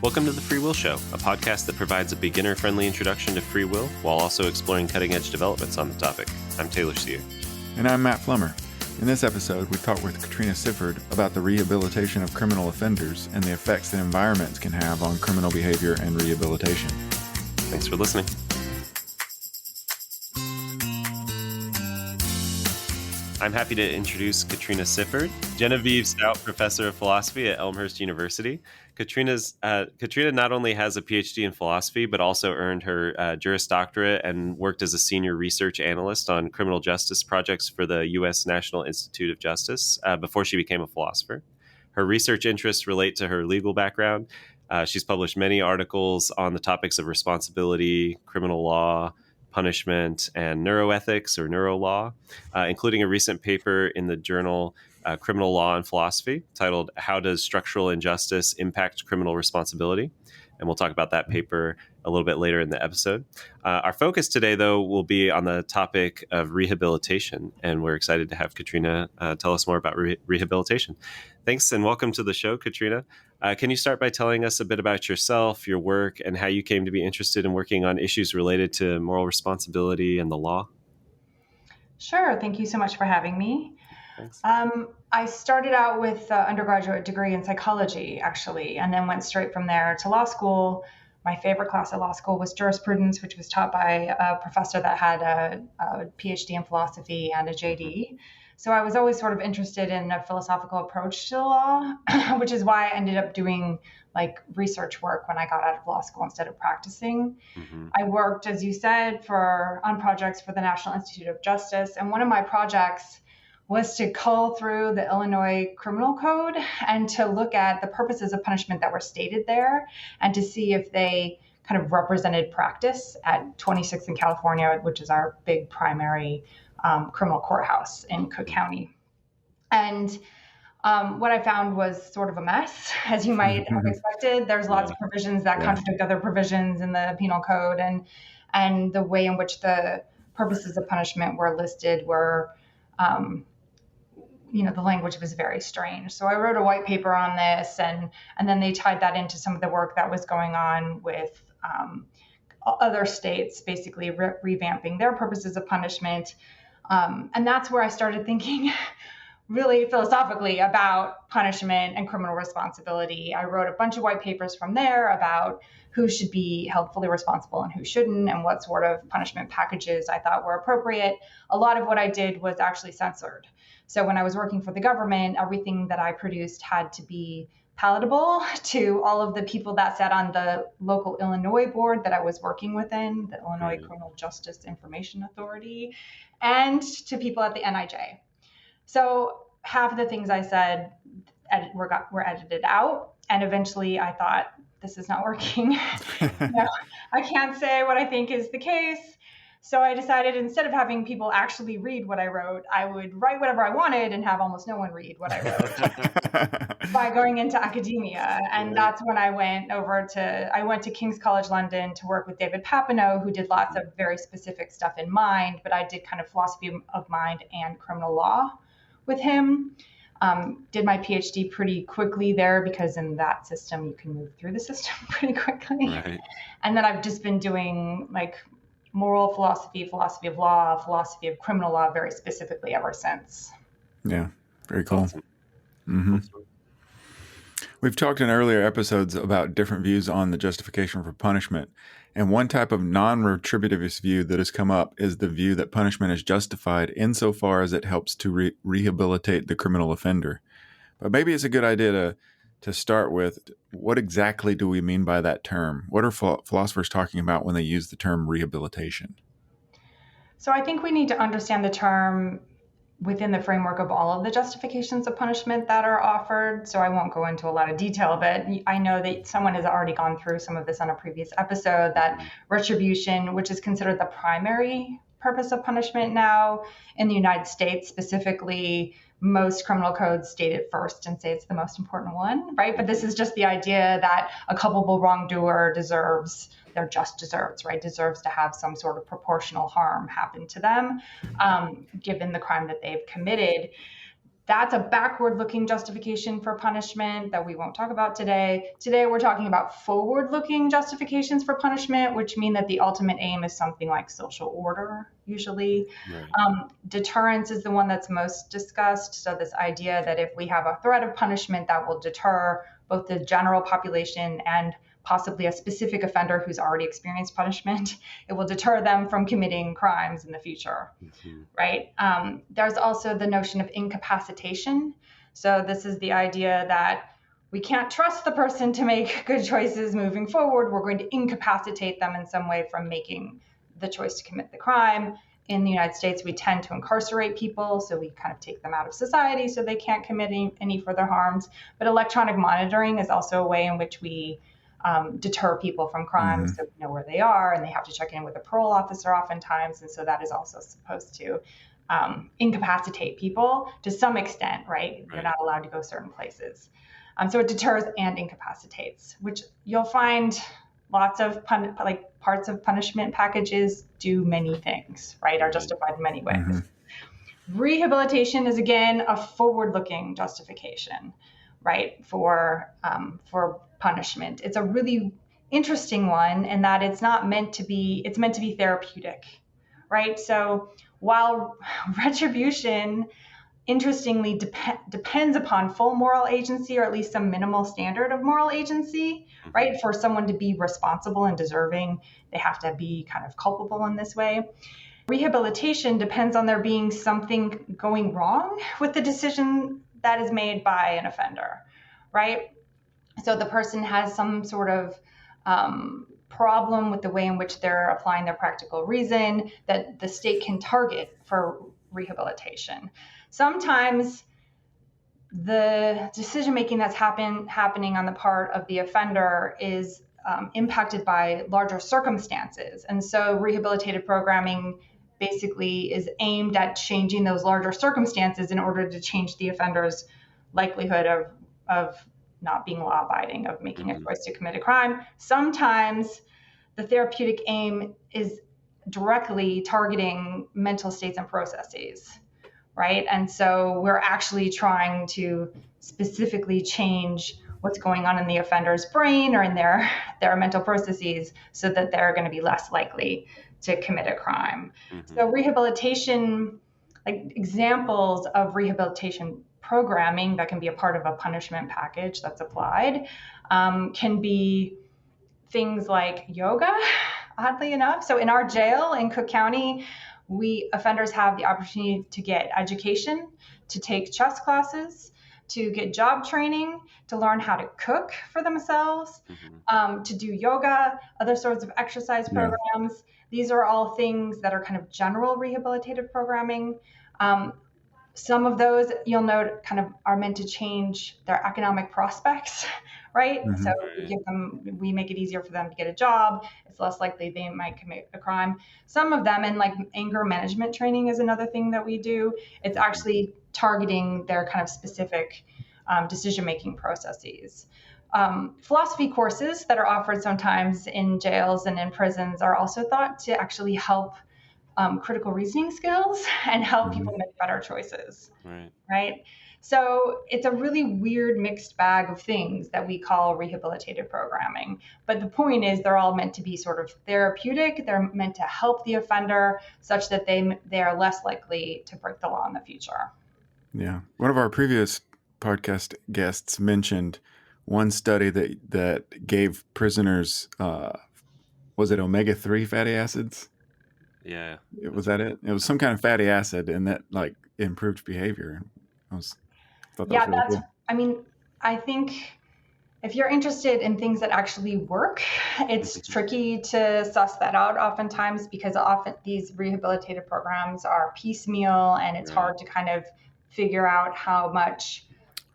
Welcome to The Free Will Show, a podcast that provides a beginner-friendly introduction to free will while also exploring cutting-edge developments on the topic. I'm Taylor Sear. And I'm Matt Flummer. In this episode, we talk with Katrina Sifferd about the rehabilitation of criminal offenders and the effects that environments can have on criminal behavior and rehabilitation. Thanks for listening. I'm happy to introduce Katrina Sifferd, Genevieve Stout Professor of Philosophy at Elmhurst University. Katrina not only has a PhD in philosophy, but also earned her Juris Doctorate and worked as a senior research analyst on criminal justice projects for the U.S. National Institute of Justice before she became a philosopher. Her research interests relate to her legal background. She's published many articles on the topics of responsibility, criminal law, punishment, and neuroethics or neurolaw, including a recent paper in the journal Criminal Law and Philosophy titled How Does Structural Injustice Impact Criminal Responsibility? And we'll talk about that paper a little bit later in the episode. Our focus today, though, will be on the topic of rehabilitation, and we're excited to have Katrina tell us more about rehabilitation. Thanks, and welcome to the show, Katrina. Can you start by telling us a bit about yourself, your work, and how you came to be interested in working on issues related to moral responsibility and the law? Sure. Thank you so much for having me. Thanks. I started out with an undergraduate degree in psychology, actually, and then went straight from there to law school. My favorite class at law school was jurisprudence, which was taught by a professor that had a PhD in philosophy and a JD. So I was always sort of interested in a philosophical approach to the law, which is why I ended up doing like research work when I got out of law school instead of practicing. Mm-hmm. I worked, as you said, on projects for the National Institute of Justice. And one of my projects was to cull through the Illinois Criminal Code and to look at the purposes of punishment that were stated there and to see if they kind of represented practice at 26th in California, which is our big primary criminal courthouse in Cook County. And what I found was sort of a mess, as you might have expected. There's lots of provisions that contradict other provisions in the penal code, and the way in which the purposes of punishment were listed were the language was very strange. So I wrote a white paper on this, and then they tied that into some of the work that was going on with other states, basically revamping their purposes of punishment. And that's where I started thinking really philosophically about punishment and criminal responsibility. I wrote a bunch of white papers from there about who should be held fully responsible and who shouldn't, and what sort of punishment packages I thought were appropriate. A lot of what I did was actually censored. So when I was working for the government, everything that I produced had to be palatable to all of the people that sat on the local Illinois board that I was working within, the Illinois Criminal Justice Information Authority, and to people at the NIJ. So half of the things I said were edited out, and eventually I thought, this is not working. I can't say what I think is the case. So I decided instead of having people actually read what I wrote, I would write whatever I wanted and have almost no one read what I wrote by going into academia. And that's when I went to King's College London to work with David Papineau, who did lots of very specific stuff in mind, but I did kind of philosophy of mind and criminal law with him. Did my PhD pretty quickly there because in that system, you can move through the system pretty quickly. Right. And then I've just been doing like moral philosophy, philosophy of law, philosophy of criminal law very specifically ever since. Yeah, very cool. Awesome. Mm-hmm. We've talked in earlier episodes about different views on the justification for punishment. And one type of non-retributivist view that has come up is the view that punishment is justified insofar as it helps to rehabilitate the criminal offender. But maybe it's a good idea to start with, what exactly do we mean by that term? What are philosophers talking about when they use the term rehabilitation? So I think we need to understand the term within the framework of all of the justifications of punishment that are offered. So I won't go into a lot of detail, but I know that someone has already gone through some of this on a previous episode, that retribution, which is considered the primary purpose of punishment now in the United States specifically, most criminal codes state it first and say it's the most important one, right? But this is just the idea that a culpable wrongdoer deserves to have some sort of proportional harm happen to them, given the crime that they've committed. That's a backward-looking justification for punishment that we won't talk about today. Today, we're talking about forward-looking justifications for punishment, which mean that the ultimate aim is something like social order, usually. Right. Deterrence is the one that's most discussed. So this idea that if we have a threat of punishment, that will deter both the general population and possibly a specific offender who's already experienced punishment. It will deter them from committing crimes in the future, right? There's also the notion of incapacitation. So this is the idea that we can't trust the person to make good choices moving forward. We're going to incapacitate them in some way from making the choice to commit the crime. In the United States, we tend to incarcerate people, so we kind of take them out of society so they can't commit any further harms. But electronic monitoring is also a way in which we deter people from crimes, so we know where they are, and they have to check in with a parole officer oftentimes, and so that is also supposed to incapacitate people to some extent, right? You're not allowed to go certain places. So it deters and incapacitates, which you'll find lots of parts of punishment packages do many things, right? Are justified in many ways. Rehabilitation is, again, a forward-looking justification, right, for punishment. It's a really interesting one in that it's meant to be therapeutic, right? So while retribution, interestingly, depends upon full moral agency, or at least some minimal standard of moral agency, right? For someone to be responsible and deserving, they have to be kind of culpable in this way. Rehabilitation depends on there being something going wrong with the decision that is made by an offender, right? So the person has some sort of problem with the way in which they're applying their practical reason that the state can target for rehabilitation. Sometimes the decision-making that's happening on the part of the offender is impacted by larger circumstances. And so rehabilitative programming basically is aimed at changing those larger circumstances in order to change the offender's likelihood of not being law-abiding, of making a choice to commit a crime. Sometimes the therapeutic aim is directly targeting mental states and processes, right? And so we're actually trying to specifically change what's going on in the offender's brain or in their mental processes so that they're going to be less likely to commit a crime. So rehabilitation, like examples of rehabilitation programming that can be a part of a punishment package that's applied, can be things like yoga, oddly enough. So in our jail in Cook County, offenders have the opportunity to get education, to take chess classes, to get job training, to learn how to cook for themselves, to do yoga, other sorts of exercise programs. These are all things that are kind of general rehabilitative programming. Some of those, you'll note, kind of are meant to change their economic prospects, right? So we make it easier for them to get a job. It's less likely they might commit a crime. Some of them, and like anger management training is another thing that we do. It's actually targeting their kind of specific decision-making processes. Philosophy courses that are offered sometimes in jails and in prisons are also thought to actually help critical reasoning skills and help people make better choices, right? So it's a really weird mixed bag of things that we call rehabilitative programming. But the point is they're all meant to be sort of therapeutic. They're meant to help the offender such that they are less likely to break the law in the future. Yeah. One of our previous podcast guests mentioned one study that gave prisoners, was it omega-3 fatty acids? Yeah. Was that it? It was some kind of fatty acid, and that like improved behavior. Thought that was really cool. I mean, I think if you're interested in things that actually work, it's tricky to suss that out oftentimes because often these rehabilitative programs are piecemeal and it's hard to kind of figure out how much.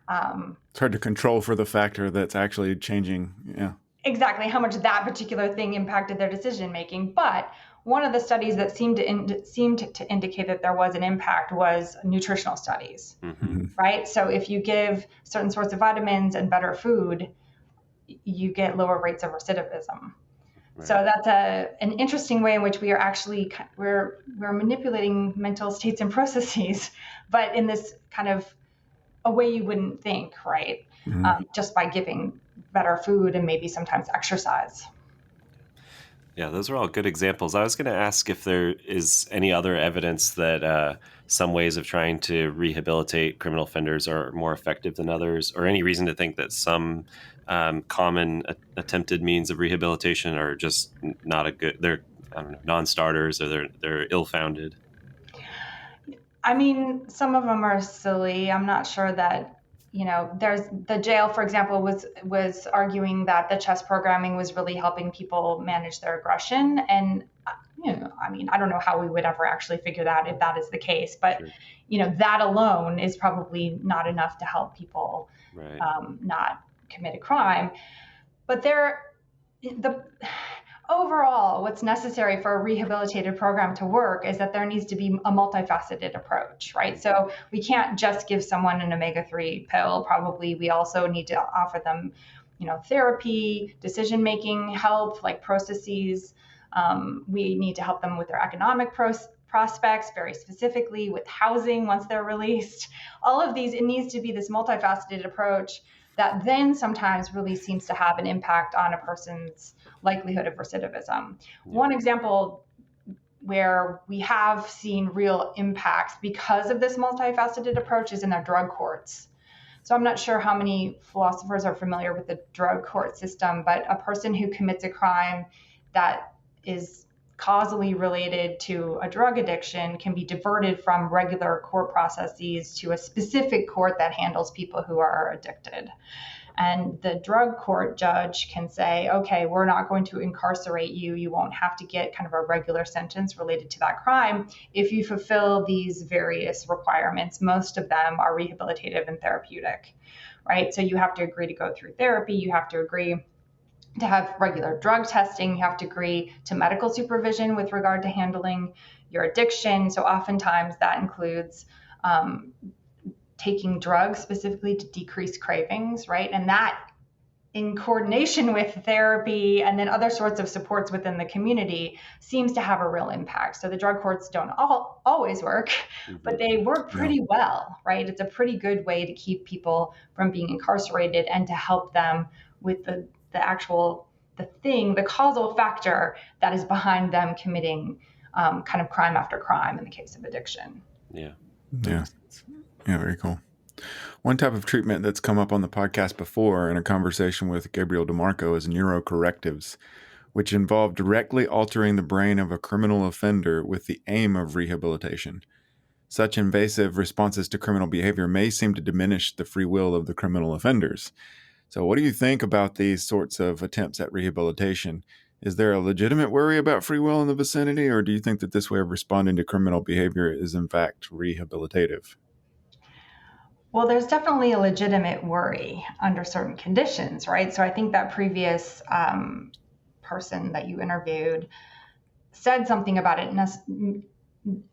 It's hard to control for the factor that's actually changing. Yeah. Exactly how much that particular thing impacted their decision making. But one of the studies that seemed to indicate that there was an impact was nutritional studies, right? So if you give certain sorts of vitamins and better food, you get lower rates of recidivism. Right. So that's an interesting way in which we are actually we're manipulating mental states and processes, but in this kind of a way you wouldn't think, right? Just by giving better food and maybe sometimes exercise. Yeah, those are all good examples. I was going to ask if there is any other evidence that some ways of trying to rehabilitate criminal offenders are more effective than others, or any reason to think that some common attempted means of rehabilitation are just not a good, they're, I don't know, non-starters, or they're ill-founded. I mean, some of them are silly. I'm not sure that, there's the jail, for example, was arguing that the chess programming was really helping people manage their aggression. And, I mean, I don't know how we would ever actually figure that if that is the case, but, Sure. That alone is probably not enough to help people Right. not commit a crime. But overall, what's necessary for a rehabilitative program to work is that there needs to be a multifaceted approach, right? So we can't just give someone an omega-3 pill. Probably we also need to offer them, therapy, decision-making help, like processes. We need to help them with their economic prospects, very specifically with housing once they're released. All of these, it needs to be this multifaceted approach that then sometimes really seems to have an impact on a person's likelihood of recidivism. One example where we have seen real impacts because of this multifaceted approach is in our drug courts. So I'm not sure how many philosophers are familiar with the drug court system, but a person who commits a crime that is causally related to a drug addiction can be diverted from regular court processes to a specific court that handles people who are addicted. And the drug court judge can say, okay, we're not going to incarcerate you. You won't have to get kind of a regular sentence related to that crime if you fulfill these various requirements. Most of them are rehabilitative and therapeutic, right? So you have to agree to go through therapy. You have to agree to have regular drug testing. You have to agree to medical supervision with regard to handling your addiction. So oftentimes that includes taking drugs specifically to decrease cravings, right? And that in coordination with therapy and then other sorts of supports within the community seems to have a real impact. So the drug courts don't always work, but they work pretty well, right? It's a pretty good way to keep people from being incarcerated and to help them with the causal factor that is behind them committing kind of crime after crime in the case of addiction. Yeah. Yeah, very cool. One type of treatment that's come up on the podcast before in a conversation with Gabriel DeMarco is neurocorrectives, which involve directly altering the brain of a criminal offender with the aim of rehabilitation. Such invasive responses to criminal behavior may seem to diminish the free will of the criminal offenders. So what do you think about these sorts of attempts at rehabilitation? Is there a legitimate worry about free will in the vicinity, or do you think that this way of responding to criminal behavior is in fact rehabilitative? Well, there's definitely a legitimate worry under certain conditions, right? So I think that previous person that you interviewed said something about it,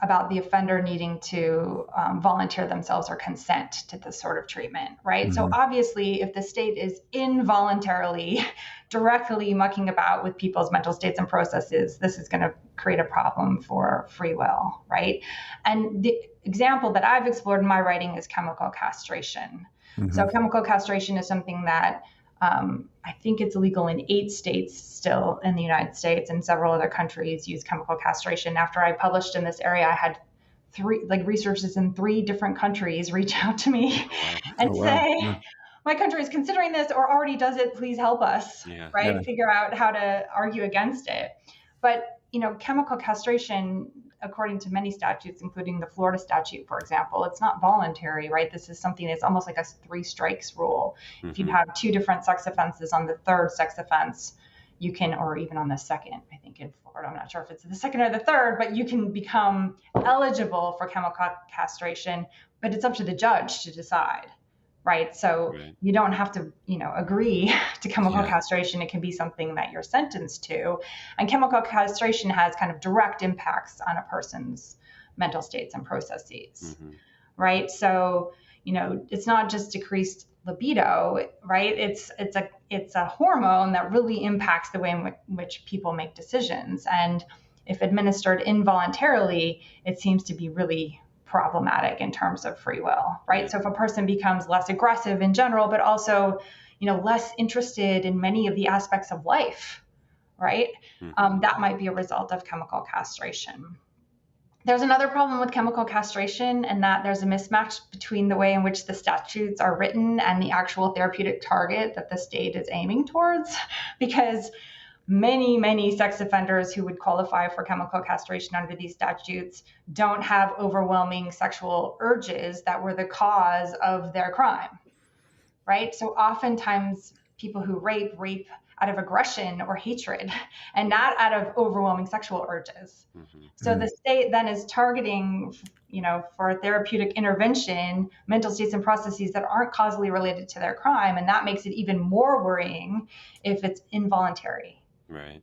about the offender needing to volunteer themselves or consent to this sort of treatment, right? Mm-hmm. So obviously, if the state is involuntarily directly mucking about with people's mental states and processes, this is going to create a problem for free will, right? And the example that I've explored in my writing is chemical castration. Mm-hmm. So chemical castration is something that I think it's illegal in 8 states still in the United States, and several other countries use chemical castration. After I published in this area, I had researchers in 3 different countries reach out to me and say, my country is considering this or already does it. Please help us, right? Yeah. Figure out how to argue against it. But, chemical castration, according to many statutes, including the Florida statute, for example, it's not voluntary, right? This is something that's almost like a 3 strikes rule. Mm-hmm. If you have 2 different sex offenses, on the 3rd sex offense, you can, or even on the 2nd, I think in Florida, I'm not sure if it's the 2nd or the 3rd, but you can become eligible for chemical castration, but it's up to the judge to decide. Right. So you don't have to, agree to chemical castration. It can be something that you're sentenced to. And chemical castration has kind of direct impacts on a person's mental states and processes. Mm-hmm. Right. So, it's not just decreased libido, right? It's a hormone that really impacts the way in which people make decisions. And if administered involuntarily, it seems to be really problematic in terms of free will, right? So if a person becomes less aggressive in general, but also, less interested in many of the aspects of life, right? That might be a result of chemical castration. There's another problem with chemical castration, and that there's a mismatch between the way in which the statutes are written and the actual therapeutic target that the state is aiming towards, because many sex offenders who would qualify for chemical castration under these statutes don't have overwhelming sexual urges that were the cause of their crime, right? So oftentimes people who rape out of aggression or hatred and not out of overwhelming sexual urges. So the state then is targeting, for therapeutic intervention, mental states and processes that aren't causally related to their crime. And that makes it even more worrying if it's involuntary. Right.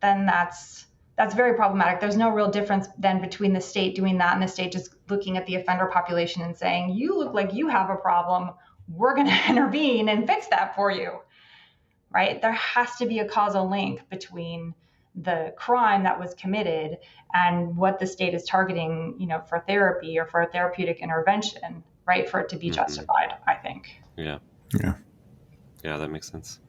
Then that's very problematic. There's no real difference then between the state doing that and the state just looking at the offender population and saying, you look like you have a problem. We're going to intervene and fix that for you. Right. There has to be a causal link between the crime that was committed and what the state is targeting, for therapy or for a therapeutic intervention, right, for it to be justified, I think. Yeah, that makes sense.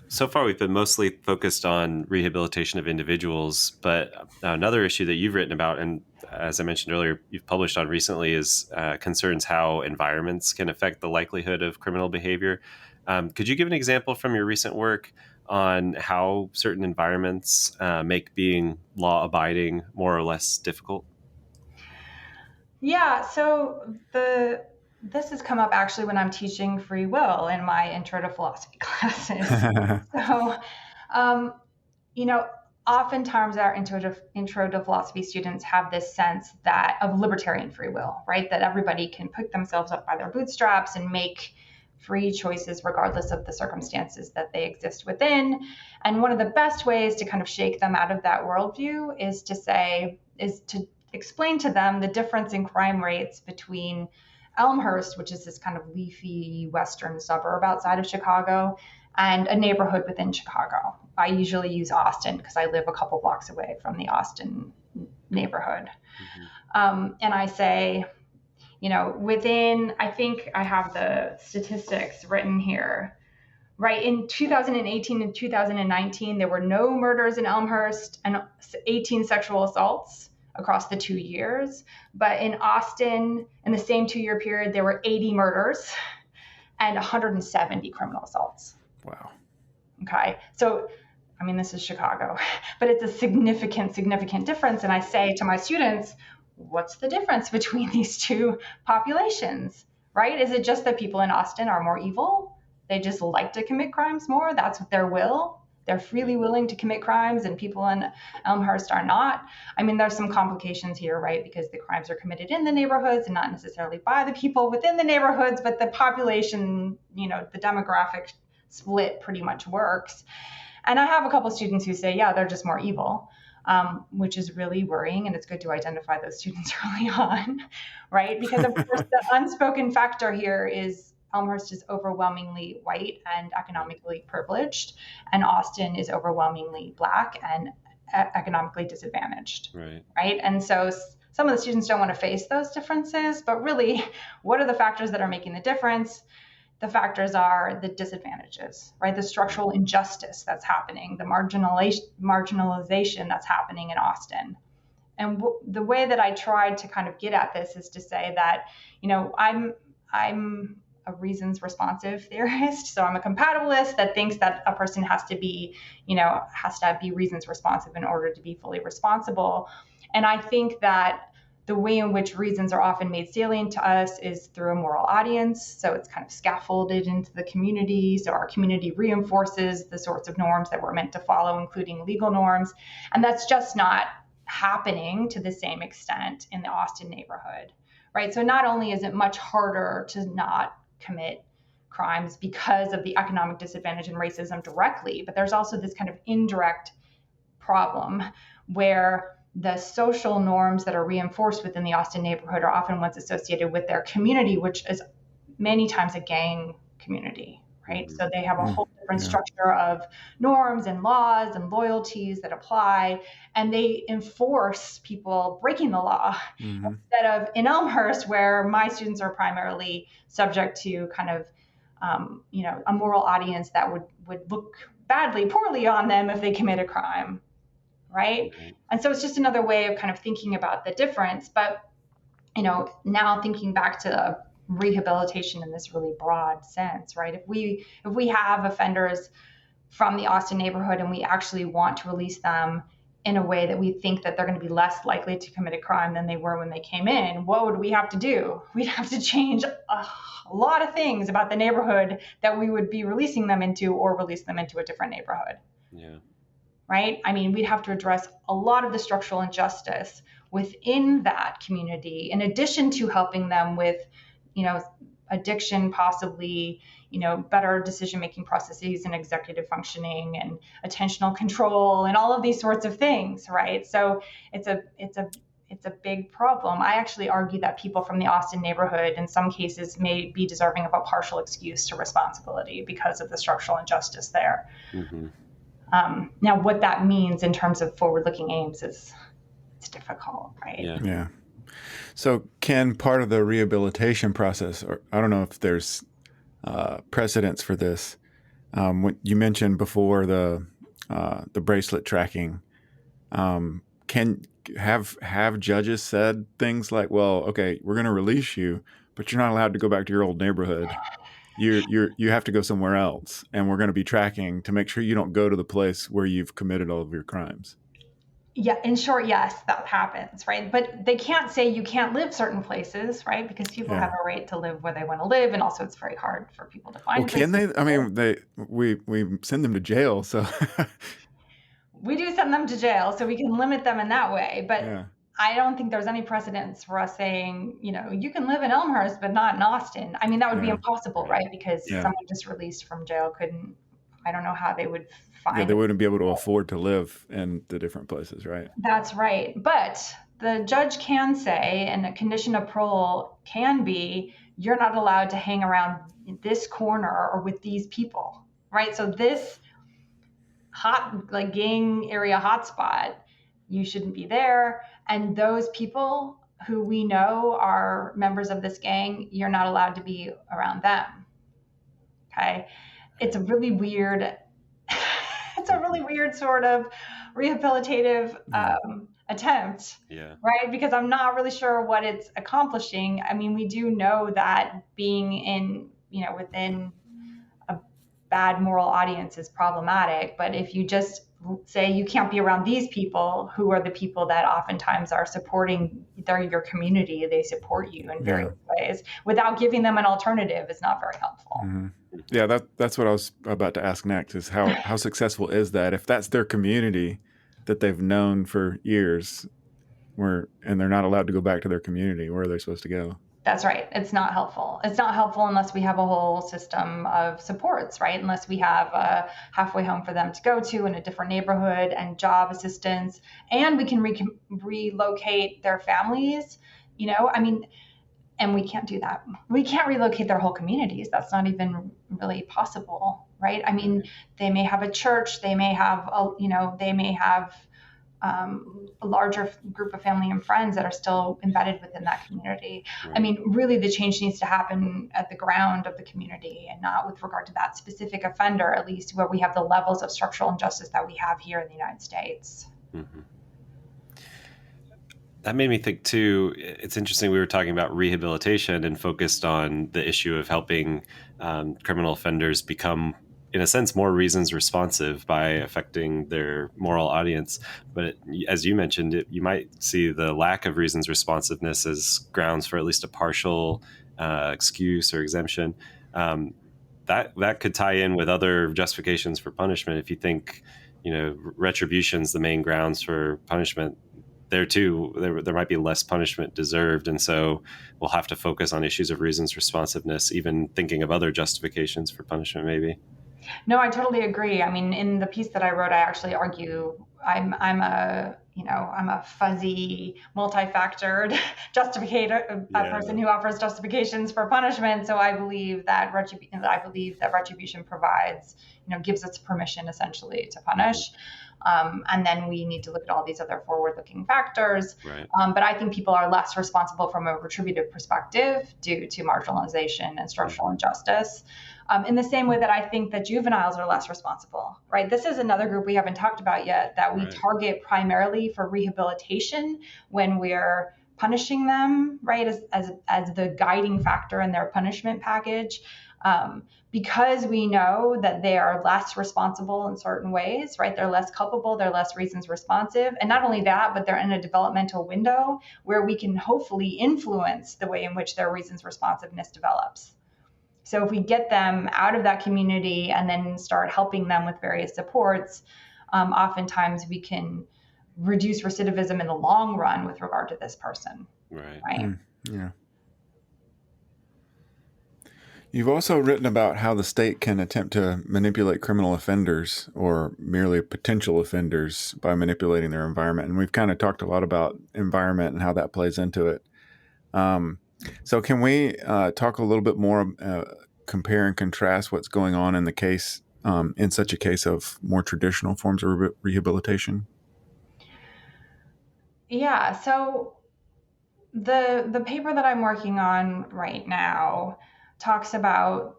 So far, we've been mostly focused on rehabilitation of individuals, but another issue that you've written about, and as I mentioned earlier, you've published on recently, is concerns how environments can affect the likelihood of criminal behavior. Could you give an example from your recent work on how certain environments make being law-abiding more or less difficult? Yeah, so this has come up actually when I'm teaching free will in my intro to philosophy classes. So, oftentimes our intro to philosophy students have this sense of libertarian free will, right? That everybody can pick themselves up by their bootstraps and make free choices regardless of the circumstances that they exist within. And one of the best ways to kind of shake them out of that worldview is to explain to them the difference in crime rates between Elmhurst, which is this kind of leafy western suburb outside of Chicago, and a neighborhood within Chicago. I usually use Austin because I live a couple blocks away from the Austin neighborhood. And I say, I think I have the statistics written here, right? In 2018 and 2019, there were no murders in Elmhurst and 18 sexual assaults across the 2 years. But in Austin, in the same 2-year period, there were 80 murders and 170 criminal assaults. Wow. Okay. So, this is Chicago, but it's a significant difference. And I say to my students, what's the difference between these two populations, right? Is it just that people in Austin are more evil? They just like to commit crimes more? That's their will? They're freely willing to commit crimes, and people in Elmhurst are not. There's some complications here, right? Because the crimes are committed in the neighborhoods and not necessarily by the people within the neighborhoods, but the population, the demographic split pretty much works. And I have a couple students who say, yeah, they're just more evil, which is really worrying. And it's good to identify those students early on, right? Because of course, the unspoken factor here is Elmhurst is overwhelmingly white and economically privileged, and Austin is overwhelmingly Black and economically disadvantaged, right? And so some of the students don't want to face those differences, but really, what are the factors that are making the difference? The factors are the disadvantages, right? The structural injustice that's happening, the marginalization that's happening in Austin. And the way that I tried to kind of get at this is to say that, I'm a reasons responsive theorist. So I'm a compatibilist that thinks that a person has to be reasons responsive in order to be fully responsible. And I think that the way in which reasons are often made salient to us is through a moral audience. So it's kind of scaffolded into the community. So our community reinforces the sorts of norms that we're meant to follow, including legal norms. And that's just not happening to the same extent in the Austin neighborhood, right? So not only is it much harder to not commit crimes because of the economic disadvantage and racism directly, but there's also this kind of indirect problem where the social norms that are reinforced within the Austin neighborhood are often ones associated with their community, which is many times a gang community, right? So they have a whole different structure of norms and laws and loyalties that apply, and they enforce people breaking the law. Instead of in Elmhurst, where my students are primarily subject to kind of a moral audience that would look poorly on them if they commit a crime, right? And so it's just another way of kind of thinking about the difference. But now thinking back to rehabilitation in this really broad sense, right? If we have offenders from the Austin neighborhood and we actually want to release them in a way that we think that they're going to be less likely to commit a crime than they were when they came in, what would we have to do? We'd have to change a lot of things about the neighborhood that we would be releasing them into, or release them into a different neighborhood. Yeah. Right? I mean, we'd have to address a lot of the structural injustice within that community, in addition to helping them with, addiction, possibly, better decision-making processes and executive functioning and attentional control and all of these sorts of things, right? So it's a big problem. I actually argue that people from the Austin neighborhood in some cases may be deserving of a partial excuse to responsibility because of the structural injustice there. Now, what that means in terms of forward-looking aims it's difficult, right? Yeah. So can part of the rehabilitation process, or I don't know if there's precedents for this, when you mentioned before the bracelet tracking, can have judges said things like, well, okay, we're going to release you, but you're not allowed to go back to your old neighborhood. You have to go somewhere else, and we're going to be tracking to make sure you don't go to the place where you've committed all of your crimes. Yeah, in short, yes, that happens, right? But they can't say you can't live certain places, right? Because people have a right to live where they want to live, and also it's very hard for people to find. Well, can they? I mean, we send them to jail, so we do send them to jail, so we can limit them in that way. But I don't think there's any precedence for us saying, you can live in Elmhurst, but not in Austin. I mean, that would be impossible, right? Because someone just released from jail couldn't. I don't know how they would find. Yeah, they wouldn't be able to afford to live in the different places, right? That's right. But the judge can say, and a condition of parole can be, you're not allowed to hang around this corner or with these people, right? So this gang area hotspot, you shouldn't be there. And those people who we know are members of this gang, you're not allowed to be around them. Okay. It's a really weird sort of rehabilitative attempt, right? Because I'm not really sure what it's accomplishing. I mean, we do know that being in, within a bad moral audience is problematic, but if you just say you can't be around these people, who are the people that oftentimes are supporting your community, they support you in various ways, without giving them an alternative, is not very helpful. Yeah, that's what I was about to ask next, is how successful is that if that's their community that they've known for years, and they're not allowed to go back to their community, where are they supposed to go? That's right. It's not helpful. It's not helpful unless we have a whole system of supports, right? Unless we have a halfway home for them to go to in a different neighborhood, and job assistance, and we can relocate their families, and we can't do that. We can't relocate their whole communities. That's not even really possible, right? I mean, they may have a church, they may have a larger group of family and friends that are still embedded within that community. Right. I mean, really the change needs to happen at the ground of the community, and not with regard to that specific offender, at least where we have the levels of structural injustice that we have here in the United States. Mm-hmm. That made me think too, it's interesting, we were talking about rehabilitation and focused on the issue of helping criminal offenders become, in a sense, more reasons responsive by affecting their moral audience. But as you mentioned, you might see the lack of reasons responsiveness as grounds for at least a partial excuse or exemption. That could tie in with other justifications for punishment. If you think, retribution's the main grounds for punishment, there too, there might be less punishment deserved. And so we'll have to focus on issues of reasons responsiveness, even thinking of other justifications for punishment, maybe. No, I totally agree. I mean, in the piece that I wrote, I actually argue I'm a I'm a fuzzy, multi-factored justificator, a person who offers justifications for punishment. So I believe that retribution provides, gives us permission essentially to punish. And then we need to look at all these other forward-looking factors. Right. But I think people are less responsible from a retributive perspective due to marginalization and structural injustice. In the same way that I think that juveniles are less responsible, right? This is another group we haven't talked about yet that we target primarily for rehabilitation when we're punishing them, right, as the guiding factor in their punishment package. Because we know that they are less responsible in certain ways, right? They're less culpable, they're less reasons responsive. And not only that, but they're in a developmental window where we can hopefully influence the way in which their reasons responsiveness develops. So if we get them out of that community and then start helping them with various supports, oftentimes we can reduce recidivism in the long run with regard to this person. Right? Yeah. You've also written about how the state can attempt to manipulate criminal offenders or merely potential offenders by manipulating their environment. And we've kind of talked a lot about environment and how that plays into it. So can we talk a little bit more, compare and contrast what's going on in the case, in such a case of more traditional forms of rehabilitation? Yeah. So the paper that I'm working on right now talks about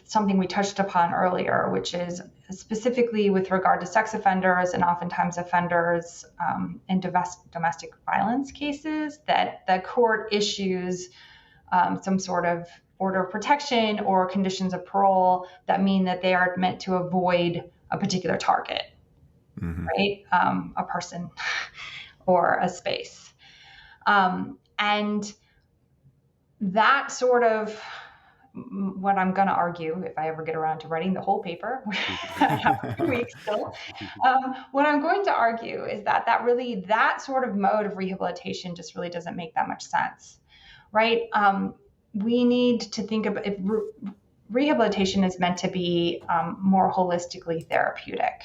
something we touched upon earlier, which is specifically with regard to sex offenders and oftentimes offenders in domestic violence cases, that the court issues some sort of order of protection or conditions of parole that mean that they are meant to avoid a particular target, right? A person or a space. And that sort of what I'm going to argue, if I ever get around to writing the whole paper, I have a few weeks still. What I'm going to argue is that sort of mode of rehabilitation just really doesn't make that much sense, right? We need to think about if rehabilitation is meant to be more holistically therapeutic,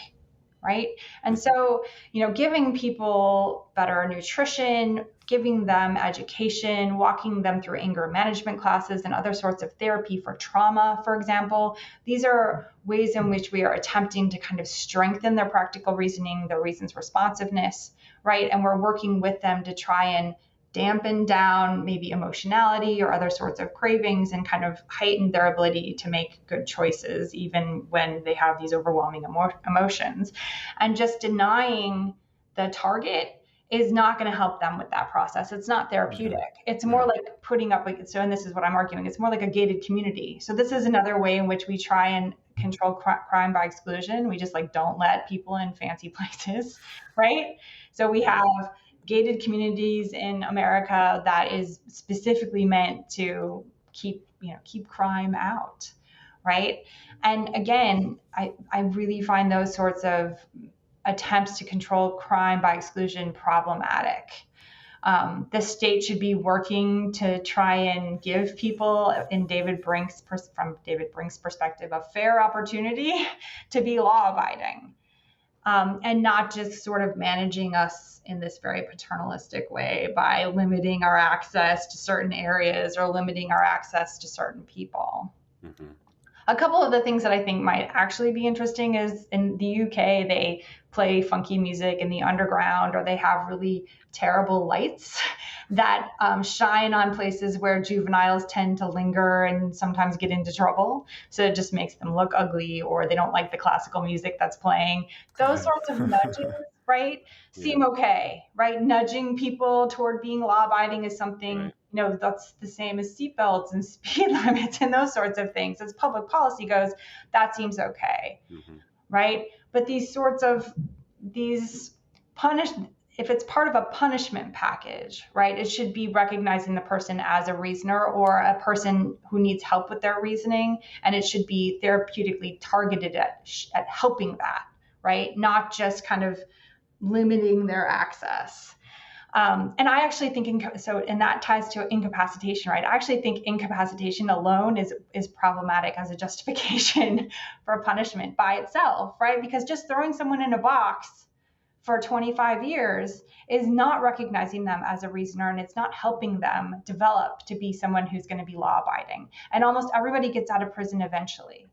right? And so, giving people better nutrition, giving them education, walking them through anger management classes and other sorts of therapy for trauma, for example, these are ways in which we are attempting to kind of strengthen their practical reasoning, their reasons responsiveness, right? And we're working with them to try and dampen down maybe emotionality or other sorts of cravings and kind of heighten their ability to make good choices, even when they have these overwhelming emotions. And just denying the target is not going to help them with that process. It's not therapeutic. It's more like putting up, and this is what I'm arguing, it's more like a gated community. So this is another way in which we try and control crime by exclusion. We just don't let people in fancy places, right? So we have gated communities in America that is specifically meant to keep crime out, right? And again, I really find those sorts of attempts to control crime by exclusion problematic. The state should be working to try and give people, from David Brink's perspective, a fair opportunity to be law-abiding. And not just sort of managing us in this very paternalistic way by limiting our access to certain areas or limiting our access to certain people. A couple of the things that I think might actually be interesting is in the UK, they play funky music in the underground, or they have really terrible lights that shine on places where juveniles tend to linger and sometimes get into trouble. So it just makes them look ugly, or they don't like the classical music that's playing. Those sorts of nudges, right, seem okay, right? Nudging people toward being law-abiding is something, that's the same as seatbelts and speed limits and those sorts of things. As public policy goes, that seems okay, right? But if it's part of a punishment package, right, it should be recognizing the person as a reasoner or a person who needs help with their reasoning, and it should be therapeutically targeted at helping that, right? Not just kind of limiting their access. And I actually think, and that ties to incapacitation, right? I actually think incapacitation alone is problematic as a justification for punishment by itself, right? Because just throwing someone in a box for 25 years is not recognizing them as a reasoner, and it's not helping them develop to be someone who's going to be law abiding. And almost everybody gets out of prison eventually.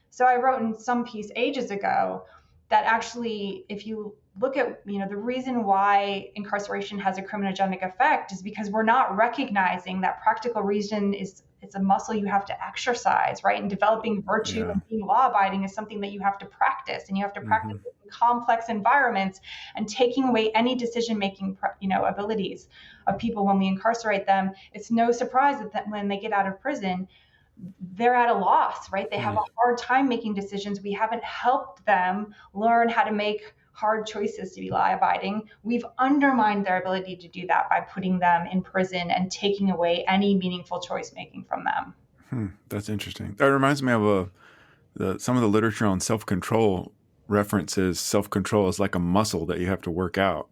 So I wrote in some piece ages ago that actually, if you look at, the reason why incarceration has a criminogenic effect is because we're not recognizing that practical reason it's a muscle you have to exercise, right? And developing virtue and being law abiding is something that you have to practice, and you have to practice in complex environments, and taking away any decision making, abilities of people when we incarcerate them. It's no surprise that when they get out of prison, they're at a loss, right? They have a hard time making decisions. We haven't helped them learn how to make hard choices to be law abiding. We've undermined their ability to do that by putting them in prison and taking away any meaningful choice making from them. That's interesting. That reminds me of some of the literature on self-control references self-control as like a muscle that you have to work out.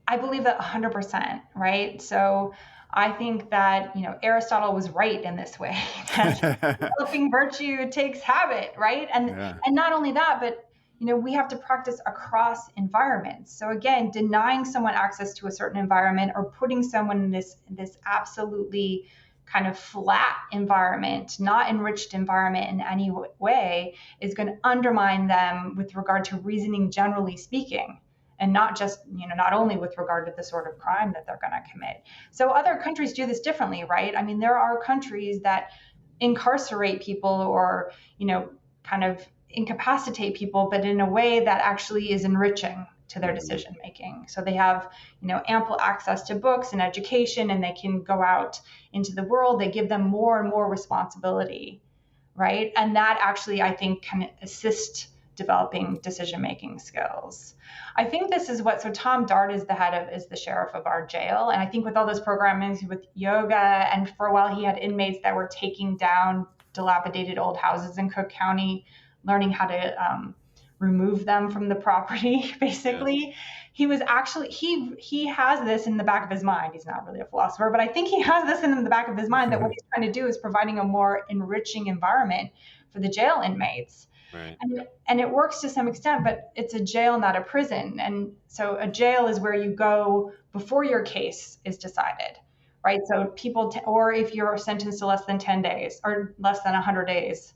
I believe that 100%, right? So I think that, Aristotle was right in this way, that developing virtue takes habit, right? And not only that, but we have to practice across environments. So again, denying someone access to a certain environment or putting someone in this absolutely kind of flat environment, not enriched environment in any way, is going to undermine them with regard to reasoning, generally speaking. And not just, not only with regard to the sort of crime that they're going to commit. So other countries do this differently, right? I mean, there are countries that incarcerate people or, kind of incapacitate people, but in a way that actually is enriching to their decision making. So they have, ample access to books and education, and they can go out into the world. They give them more and more responsibility, right? And that actually, I think, can assist developing decision-making skills. I think this is so Tom Dart is the sheriff of our jail. And I think with all those programs with yoga, and for a while he had inmates that were taking down dilapidated old houses in Cook County, learning how to remove them from the property, basically. Yeah. He was actually, he has this in the back of his mind. He's not really a philosopher, but I think he has this in the back of his mind that what he's trying to do is providing a more enriching environment for the jail inmates. Right. And it works to some extent, but it's a jail, not a prison. And so a jail is where you go before your case is decided, right? So people, or if you're sentenced to less than 10 days or less than 100 days,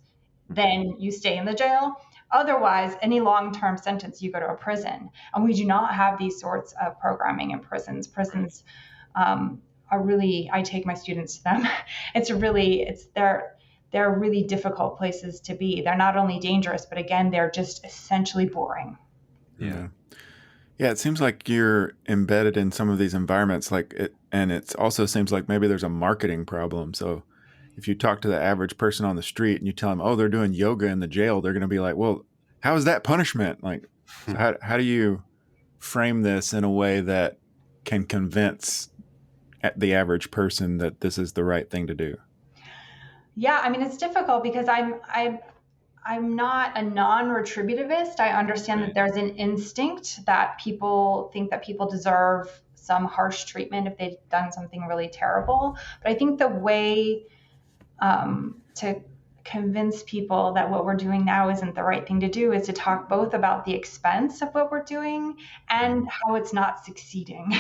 then you stay in the jail. Otherwise, any long-term sentence, you go to a prison. And we do not have these sorts of programming in prisons. Prisons are really, I take my students to them. They're really difficult places to be. They're not only dangerous, but again, they're just essentially boring. Yeah. Yeah, it seems like you're embedded in some of these environments, and it also seems like maybe there's a marketing problem. So if you talk to the average person on the street and you tell them, oh, they're doing yoga in the jail, they're going to be like, well, how is that punishment? So how do you frame this in a way that can convince the average person that this is the right thing to do? Yeah, I mean, it's difficult because I'm not a non-retributivist. I understand that there's an instinct that people think that people deserve some harsh treatment if they've done something really terrible. But I think the way to convince people that what we're doing now isn't the right thing to do is to talk both about the expense of what we're doing and how it's not succeeding,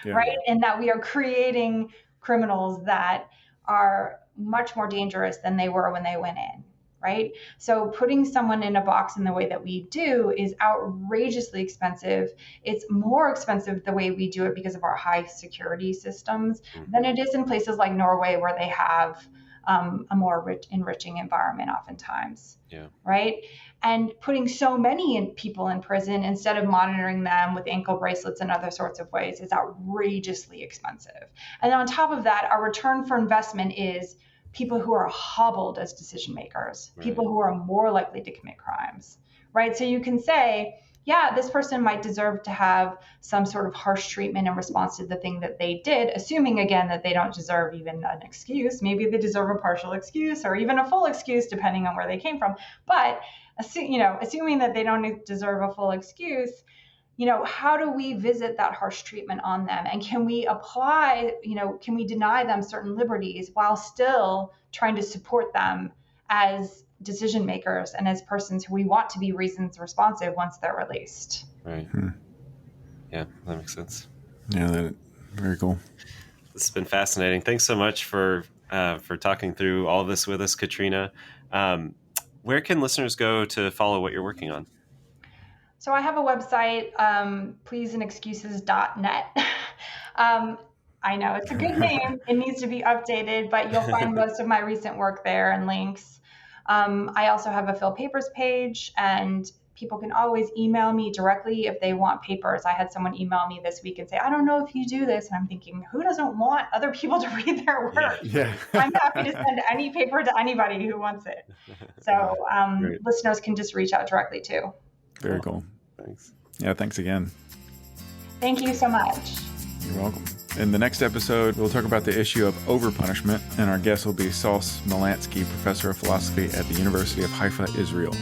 right? And that we are creating criminals that are much more dangerous than they were when they went in, right? So putting someone in a box in the way that we do is outrageously expensive. It's more expensive the way we do it because of our high security systems than it is in places like Norway, where they have a more enriching environment oftentimes, right? And putting so many people in prison instead of monitoring them with ankle bracelets and other sorts of ways is outrageously expensive. And on top of that, our return for investment is people who are hobbled as decision makers, people who are more likely to commit crimes, right? So you can say, yeah, this person might deserve to have some sort of harsh treatment in response to the thing that they did, assuming, again, that they don't deserve even an excuse. Maybe they deserve a partial excuse or even a full excuse, depending on where they came from. But, assuming that they don't deserve a full excuse, how do we visit that harsh treatment on them? And can we apply, can we deny them certain liberties while still trying to support them as decision makers and as persons who we want to be reasons responsive once they're released? Right. Yeah, that makes sense. Yeah, very cool. This has been fascinating. Thanks so much for talking through all this with us, Katrina. Where can listeners go to follow what you're working on? So I have a website, pleaseandexcuses.net. I know it's a good name. It needs to be updated, but you'll find most of my recent work there and links. I also have a Fill Papers page, and people can always email me directly if they want papers. I had someone email me this week and say, I don't know if you do this. And I'm thinking, who doesn't want other people to read their work? Yeah. I'm happy to send any paper to anybody who wants it. So listeners can just reach out directly too. Very cool. Thanks. Yeah, thanks again. Thank you so much. You're welcome. In the next episode, we'll talk about the issue of overpunishment, and our guest will be Sauce Malansky, professor of philosophy at the University of Haifa, Israel.